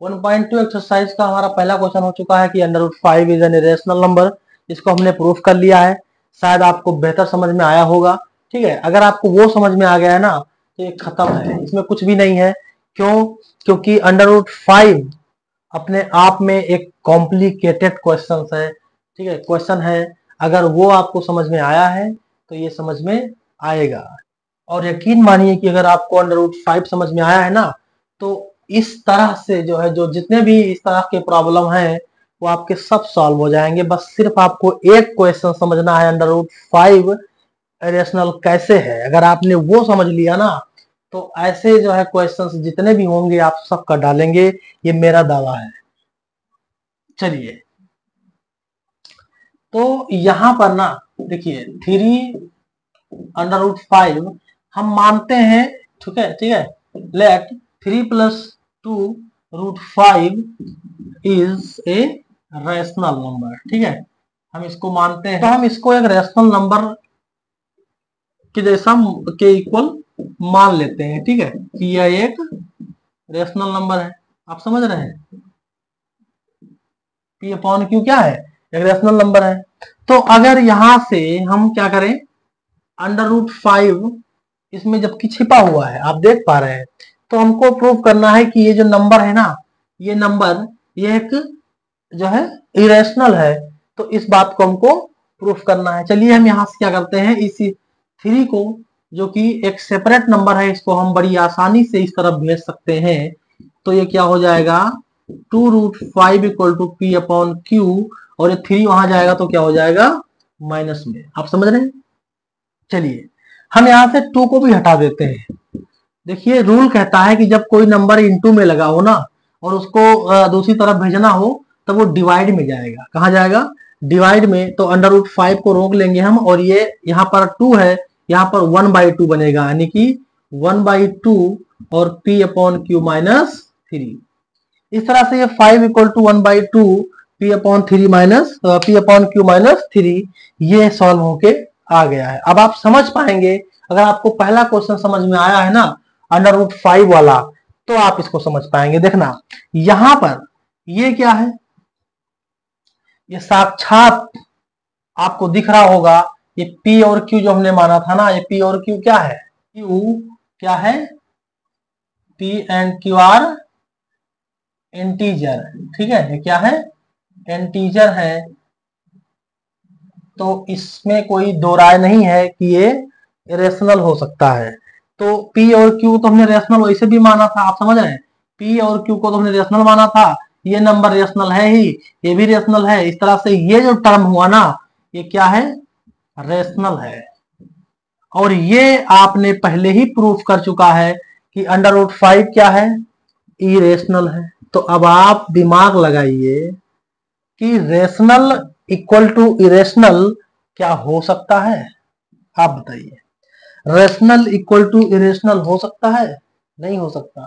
1.2 exercise का हमारा पहला क्वेश्चन हो चुका है कि √5 इज एन इरेशनल नंबर। इसको हमने प्रूफ कर लिया है। शायद आपको बेहतर समझ में आया होगा। ठीक है, अगर आपको वो समझ में आ गया है ना तो ये खत्म है, इसमें कुछ भी नहीं है। क्यों? क्योंकि √5 अपने आप में एक कॉम्प्लिकेटेड क्वेश्चन है। ठीक है, क्वेश्चन है, अगर वो आपको समझ में आया है तो ये समझ में आएगा। और यकीन मानिए कि अगर आपको √5 समझ में आया है ना तो इस तरह से जो है, जो जितने भी इस तरह के प्रॉब्लम हैं वो आपके सब सॉल्व हो जाएंगे। बस सिर्फ आपको एक क्वेश्चन समझना है, √5 रेशनल कैसे है। अगर आपने वो समझ लिया ना तो ऐसे जो है क्वेश्चंस जितने भी होंगे आप सबका डालेंगे, ये मेरा दावा है। चलिए, तो यहां पर ना देखिए 3√5 हम मानते हैं। ठीक है, ठीक है, let 3+2√5 is a rational number. ठीक है, हम इसको मानते हैं, तो हम इसको एक रैशनल नंबर के जैसा के इक्वल मान लेते हैं। ठीक है, कि यह एक रैशनल नंबर है। आप समझ रहे हैं, पी अपॉन क्यू क्या है? एक रैशनल नंबर है। तो अगर यहां से हम क्या करें, √5 इसमें जबकि छिपा हुआ है, आप देख पा रहे हैं, तो हमको प्रूव करना है कि ये जो नंबर है ना, ये नंबर ये एक जो है इरेशनल है। तो इस बात को हमको प्रूफ करना है। चलिए हम यहाँ से क्या करते हैं, इस 3 को, जो कि एक सेपरेट नंबर है, इसको हम बड़ी आसानी से इस तरफ भेज सकते हैं। तो ये क्या हो जाएगा, 2√5 equal to P upon Q, और ये 3 वहां जाएगा तो क्या हो जाएगा, माइनस में। आप समझ रहे हैं? चलिए हम यहाँ से 2 को भी हटा देते हैं। देखिए रूल कहता है कि जब कोई नंबर इनटू में लगा हो ना और उसको दूसरी तरफ भेजना हो तब वो डिवाइड में जाएगा। कहाँ जाएगा? डिवाइड में। तो √5 को रोक लेंगे हम, और ये यहाँ पर 2 है, यहाँ पर 1/2 बनेगा, यानी कि 1/2 और p अपॉन क्यू माइनस 3। इस तरह से ये 5 equal to 1/2 p upon 3 minus p upon Q minus 3 ये सॉल्व होके आ गया है। अब आप समझ पाएंगे, अगर आपको पहला क्वेश्चन समझ में आया है ना √5 वाला, तो आप इसको समझ पाएंगे। देखना यहां पर ये क्या है, ये साक्षात आपको दिख रहा होगा, ये p और q जो हमने माना था ना, ये p और q क्या है, q क्या है, p and q are integer. ठीक है, ये क्या है, इंटीजर है। तो इसमें कोई दो राय नहीं है कि ये रेशनल हो सकता है। तो P और Q तो हमने रेशनल वैसे भी माना था, आप समझ रहे हैं, P और Q को तो हमने रेशनल माना था, ये नंबर रेशनल है ही, ये भी रेशनल है। इस तरह से ये जो टर्म हुआ ना, ये क्या है, रेशनल है। और ये आपने पहले ही प्रूफ कर चुका है कि √5 क्या है, इरेशनल है। तो अब आप दिमाग लगाइए कि रेशनल इक्वल टू इरेशनल क्या हो सकता है? आप बताइए, रेशनल इक्वल टू इरेशनल हो सकता है? नहीं हो सकता।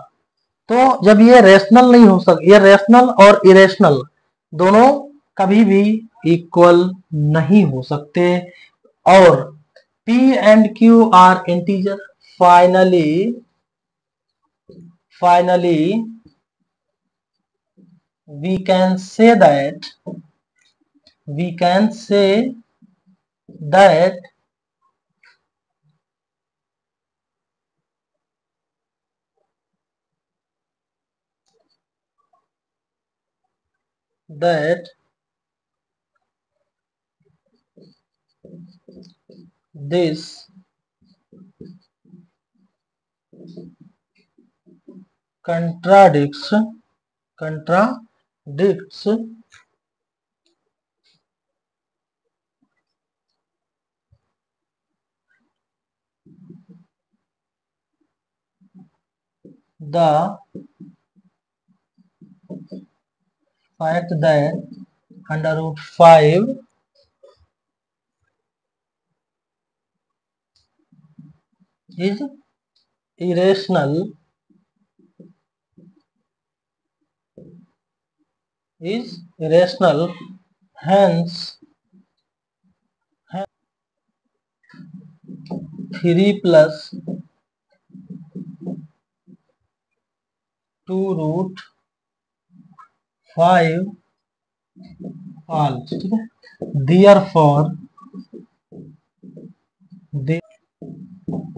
तो जब ये रेशनल नहीं हो सकता, ये रेशनल और इरेशनल दोनों कभी भी इक्वल नहीं हो सकते। और P and Q are integer. Finally we can say that we can say that that this contradicts the fact that √5 is irrational, hence 3 plus 2 root 5 false, ठीक है। Therefore,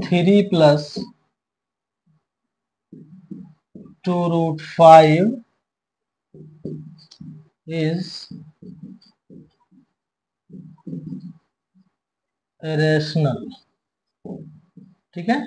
3 प्लस 2√5 इज रेशनल, ठीक है।